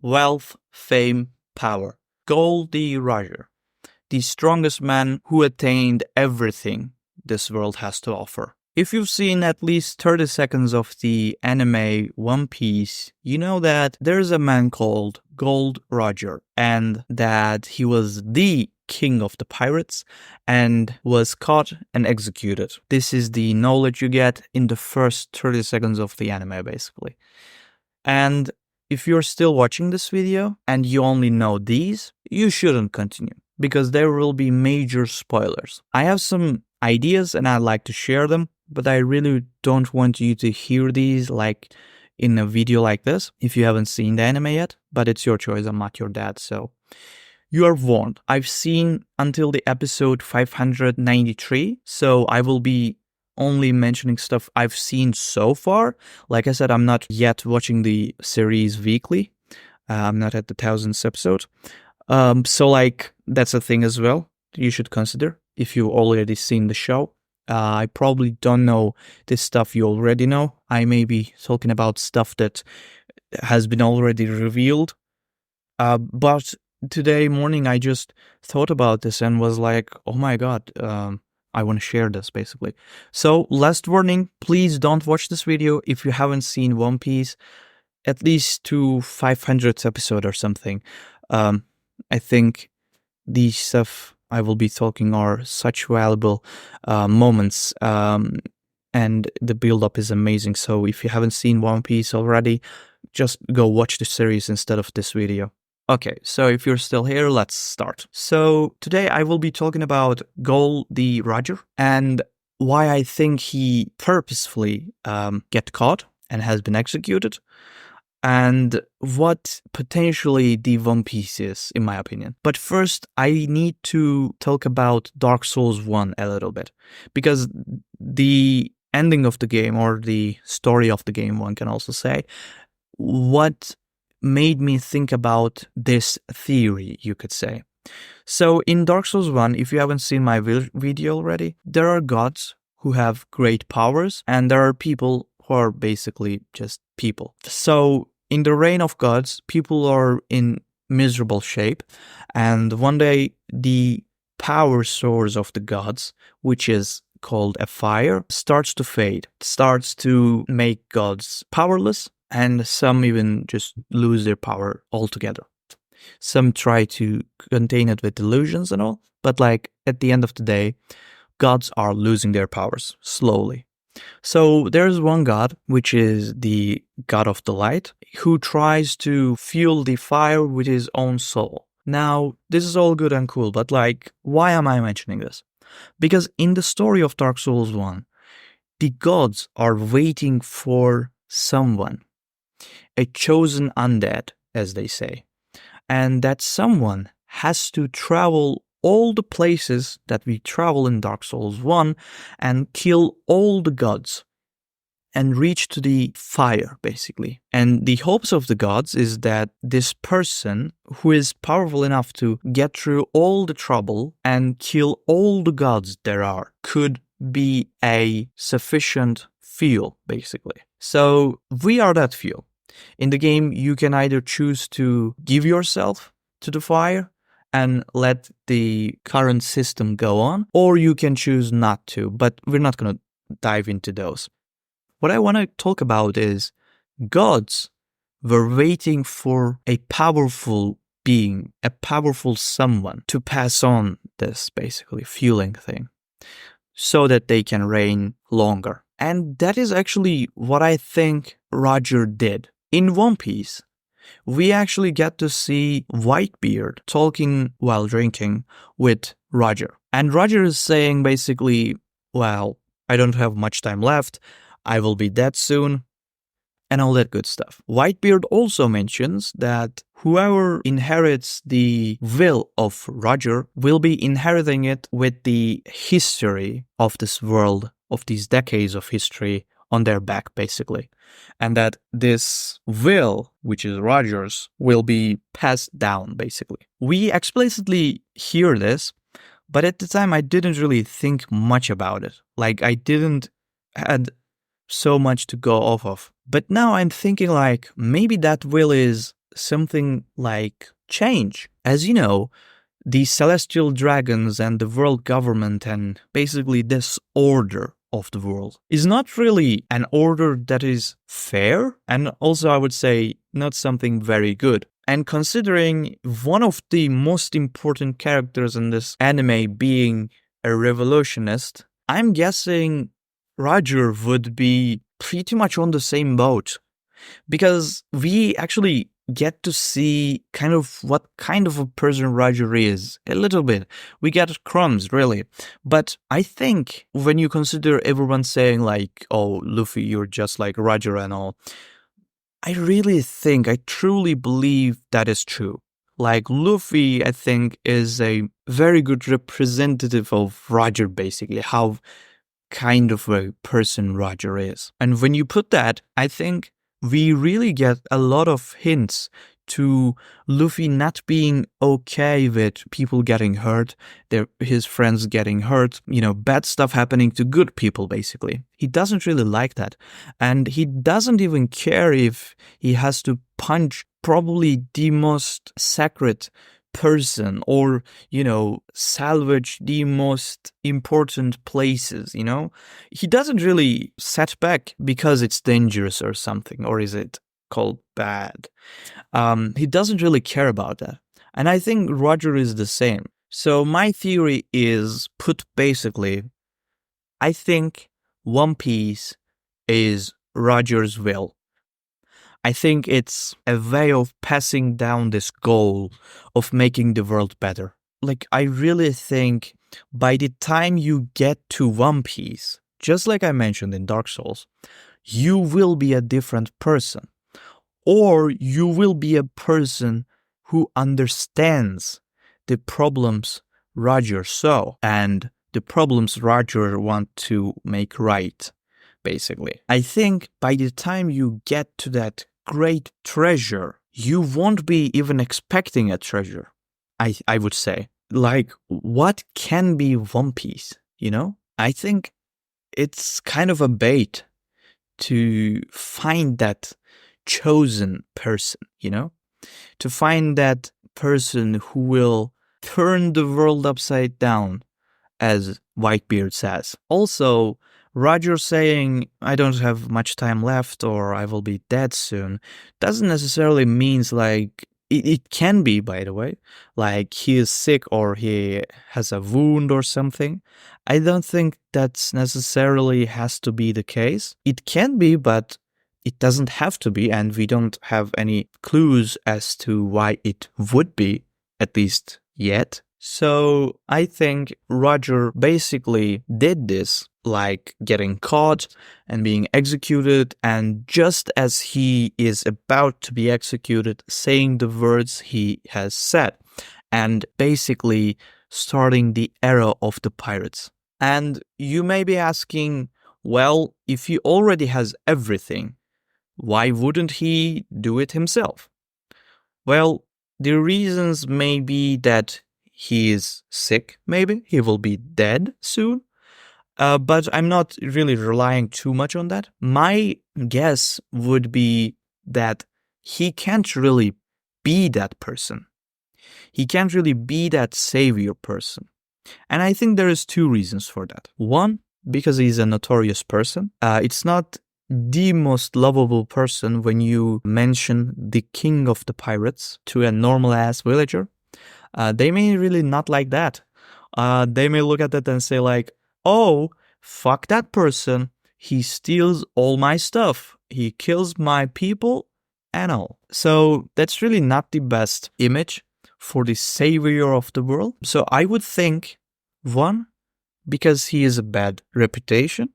wealth, fame, power. Gold the Roger, the strongest man who attained everything this world has to offer. If you've seen at least 30 seconds of the anime One Piece, you know that there's a man called Gold Roger, and that he was the king of the pirates and was caught and executed. This is the knowledge you get in the first 30 seconds of the anime, basically. And if you're still watching this video and you only know these, you shouldn't continue, because there will be major spoilers. I have some ideas and I'd like to share them, but I really don't want you to hear these like in a video like this if you haven't seen the anime yet, but it's your choice. I'm not your dad, so you are warned. I've seen until the episode 593, so I will be only mentioning stuff I've seen so far. Like I said, I'm not yet watching the series weekly. I'm not at the 1000th episode. So like that's a thing as well you should consider if you already seen the show. I probably don't know this stuff you already know. I may be talking about stuff that has been already revealed. But today morning I just thought about this and was like, oh my god, I want to share this basically. So last warning, please don't watch this video if you haven't seen One Piece at least to 500th episode or something. I think the stuff I will be talking are such valuable moments, and the build-up is amazing. So if you haven't seen One Piece already, just go watch the series instead of this video. Okay, so if you're still here, let's start. So today I will be talking about Gold the Roger and why I think he purposefully get caught and has been executed, and what potentially the One Piece is, in my opinion. But first, I need to talk about Dark Souls 1 a little bit, because the ending of the game, or the story of the game, one can also say, what made me think about this theory, you could say. So in Dark Souls 1, if you haven't seen my video already, there are gods who have great powers, and there are people who are basically just people. So in the reign of gods, people are in miserable shape, and one day the power source of the gods, which is called a fire, starts to fade, starts to make gods powerless, and some even just lose their power altogether. Some try to contain it with illusions and all, but like at the end of the day, gods are losing their powers slowly. So there's one god, which is the god of the light, who tries to fuel the fire with his own soul. Now, this is all good and cool, but like, why am I mentioning this? Because in the story of Dark Souls 1, the gods are waiting for someone, a chosen undead, as they say, and that someone has to travel all the places that we travel in Dark Souls 1 and kill all the gods and reach to the fire, basically. And the hopes of the gods is that this person, who is powerful enough to get through all the trouble and kill all the gods there are, could be a sufficient fuel, basically. So we are that fuel. In the game, you can either choose to give yourself to the fire and let the current system go on, or you can choose not to, but we're not going to dive into those. What I want to talk about is gods were waiting for a powerful being, a powerful someone to pass on this basically fueling thing so that they can reign longer. And that is actually what I think Roger did. In One Piece, we actually get to see Whitebeard talking while drinking with Roger. And Roger is saying basically, well, I don't have much time left, I will be dead soon, and all that good stuff. Whitebeard also mentions that whoever inherits the will of Roger will be inheriting it with the history of this world, of these decades of history on their back, basically. And that this will, which is Roger's, will be passed down, basically. We explicitly hear this, but at the time I didn't really think much about it. Like, I didn't had so much to go off of. But now I'm thinking like, maybe that will is something like change. As you know, the celestial dragons and the world government and basically this order of the world is not really an order that is fair, and also I would say not something very good. And considering one of the most important characters in this anime being a revolutionist, I'm guessing Roger would be pretty much on the same boat, because we actually get to see kind of what kind of a person Roger is a little bit. We get crumbs, really. But I think when you consider everyone saying like, oh, Luffy, you're just like Roger and all, I really think, I truly believe that is true. Like, Luffy, I think, is a very good representative of Roger, basically, how kind of a person Roger is. And when you put that, I think we really get a lot of hints to Luffy not being okay with people getting hurt, his friends getting hurt, bad stuff happening to good people, basically. He doesn't really like that. And he doesn't even care if he has to punch probably the most sacred person or, salvage the most important places, He doesn't really set back because it's dangerous or something, or is it called bad? He doesn't really care about that. And I think Roger is the same. So my theory is put basically, I think One Piece is Roger's will. I think it's a way of passing down this goal of making the world better. Like, I really think by the time you get to One Piece, just like I mentioned in Dark Souls, you will be a different person. Or you will be a person who understands the problems Roger saw and the problems Roger wants to make right, basically. I think by the time you get to that great treasure, you won't be even expecting a treasure, I would say. Like, what can be One Piece, I think it's kind of a bait to find that chosen person, to find that person who will turn the world upside down, as Whitebeard says. Also, Roger saying, I don't have much time left or I will be dead soon, doesn't necessarily means like, it can be, by the way, like he is sick or he has a wound or something. I don't think that's necessarily has to be the case. It can be, but it doesn't have to be, and we don't have any clues as to why it would be, at least yet. So I think Roger basically did this, like getting caught and being executed, and just as he is about to be executed, saying the words he has said, and basically starting the era of the pirates. And you may be asking, well, if he already has everything, why wouldn't he do it himself? Well, the reasons may be that he is sick, maybe. He will be dead soon. But I'm not really relying too much on that. My guess would be that he can't really be that person. He can't really be that savior person. And I think there is two reasons for that. One, because he's a notorious person. It's not the most lovable person when you mention the king of the pirates to a normal-ass villager. They may really not like that. They may look at that and say like, oh, fuck that person. He steals all my stuff. He kills my people and all. So that's really not the best image for the savior of the world. So I would think, one, because he has a bad reputation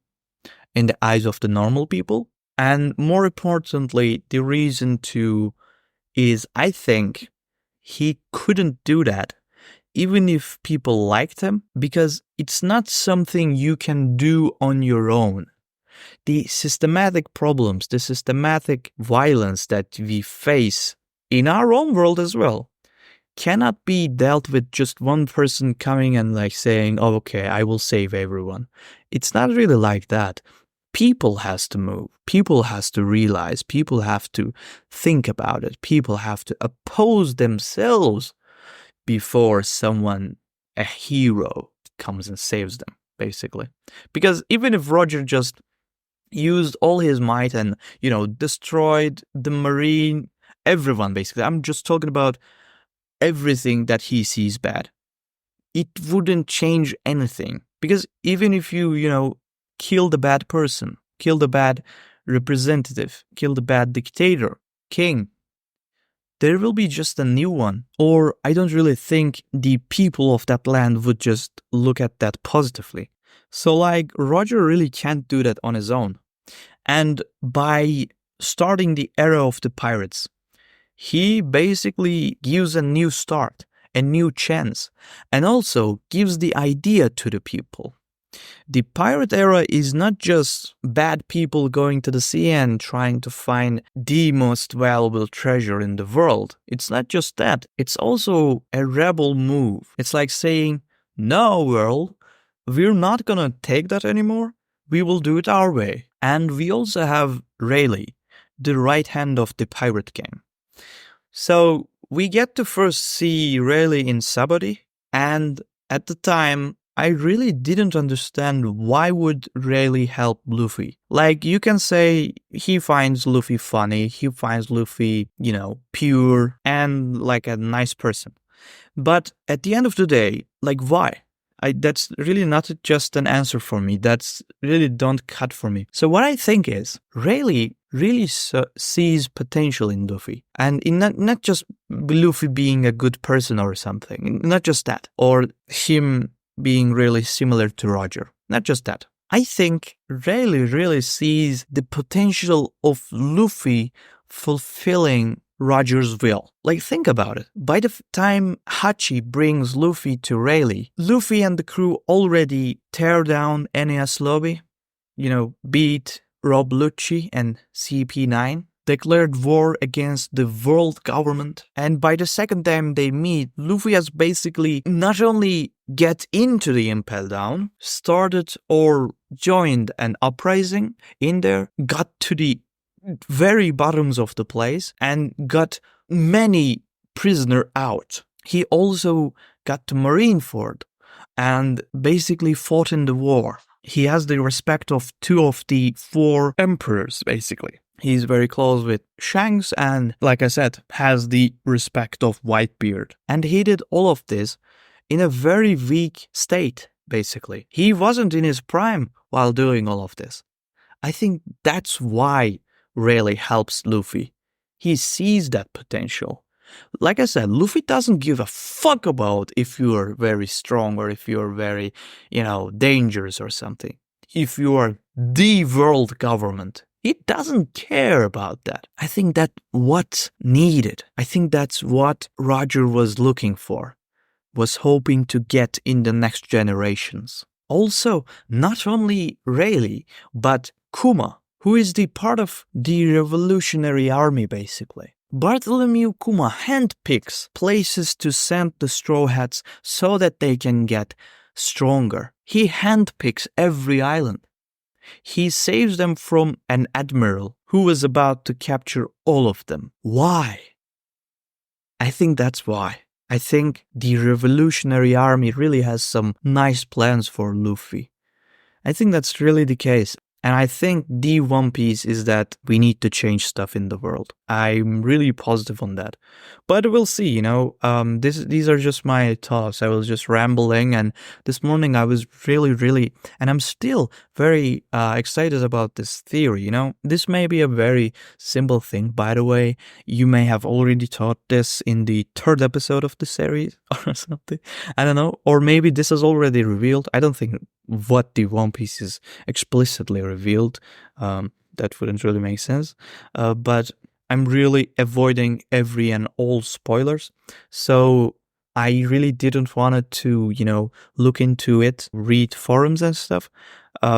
in the eyes of the normal people. And more importantly, the reason two is I think he couldn't do that even if people liked him, because it's not something you can do on your own. The systematic problems, the systematic violence that we face in our own world as well, cannot be dealt with just one person coming and like saying, oh, okay, I will save everyone. It's not really like that. people has to move. People has to realize. People have to think about it. People have to oppose themselves before someone, a hero, comes and saves them, basically. Because even if Roger just used all his might and, destroyed the Marine, everyone, basically. I'm just talking about everything that he sees bad. It wouldn't change anything. Because even if you, kill the bad person, kill the bad representative, kill the bad dictator, king, there will be just a new one. Or I don't really think the people of that land would just look at that positively. So Roger really can't do that on his own. And by starting the era of the pirates, he basically gives a new start, a new chance, and also gives the idea to the people. The pirate era is not just bad people going to the sea and trying to find the most valuable treasure in the world. It's not just that. It's also a rebel move. It's like saying, no, world, we're not gonna take that anymore. We will do it our way. And we also have Rayleigh, the right hand of the pirate king. So we get to first see Rayleigh in Sabaody, and at the time, I really didn't understand why would Rayleigh help Luffy. You can say he finds Luffy funny, he finds Luffy, pure and like a nice person. But at the end of the day, why? That's really not just an answer for me. That's really don't cut for me. So what I think is Rayleigh really sees potential in Luffy, and in not just Luffy being a good person or something, not just that, or him being really similar to Roger, not just that. I think Rayleigh really sees the potential of Luffy fulfilling Roger's will. Think about it. By the time Hachi brings Luffy to Rayleigh, Luffy and the crew already tear down Enies Lobby, beat Rob Lucci and CP9, declared war against the world government, and by the second time they meet, Luffy has basically not only get into the Impel Down, started or joined an uprising in there, got to the very bottoms of the place and got many prisoner out. He also got to Marineford and basically fought in the war. He has the respect of 2 of the 4 emperors, basically. He's very close with Shanks and, like I said, has the respect of Whitebeard. And he did all of this in a very weak state, basically. He wasn't in his prime while doing all of this. I think that's why Rayleigh helps Luffy. He sees that potential. Like I said, Luffy doesn't give a fuck about if you're very strong or if you're very, dangerous or something. If you are the world government, he doesn't care about that. I think that's what's needed. I think that's what Roger was looking for, was hoping to get in the next generations. Also, not only Rayleigh, but Kuma, who is the part of the Revolutionary Army, basically. Bartholomew Kuma handpicks places to send the Straw Hats so that they can get stronger. He handpicks every island. He saves them from an admiral who was about to capture all of them. Why? I think that's why. I think the Revolutionary Army really has some nice plans for Luffy. I think that's really the case. And I think the One Piece is that we need to change stuff in the world. I'm really positive on that. But we'll see, these are just my thoughts. I was just rambling, and this morning I was really, and I'm still very excited about this theory, This may be a very simple thing, by the way. You may have already taught this in the 3rd episode of the series or something. I don't know. Or maybe this is already revealed. I don't think what the One Piece is explicitly revealed. That wouldn't really make sense. But I'm really avoiding every and all spoilers. So I really didn't want to, look into it, read forums and stuff,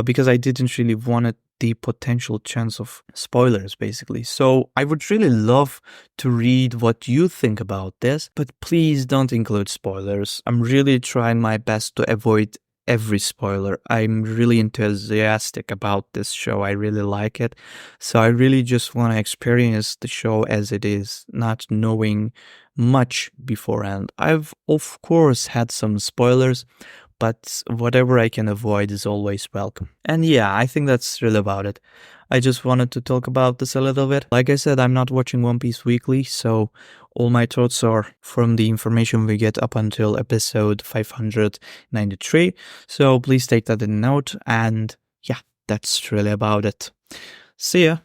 because I didn't really want the potential chance of spoilers, basically. So I would really love to read what you think about this, but please don't include spoilers. I'm really trying my best to avoid every spoiler. I'm really enthusiastic about this show. I really like it. So I really just want to experience the show as it is, not knowing much beforehand. I've, of course, had some spoilers, but whatever I can avoid is always welcome. And yeah, I think that's really about it. I just wanted to talk about this a little bit. Like I said, I'm not watching One Piece weekly, so all my thoughts are from the information we get up until episode 593. So please take that in note. And yeah, that's really about it. See ya.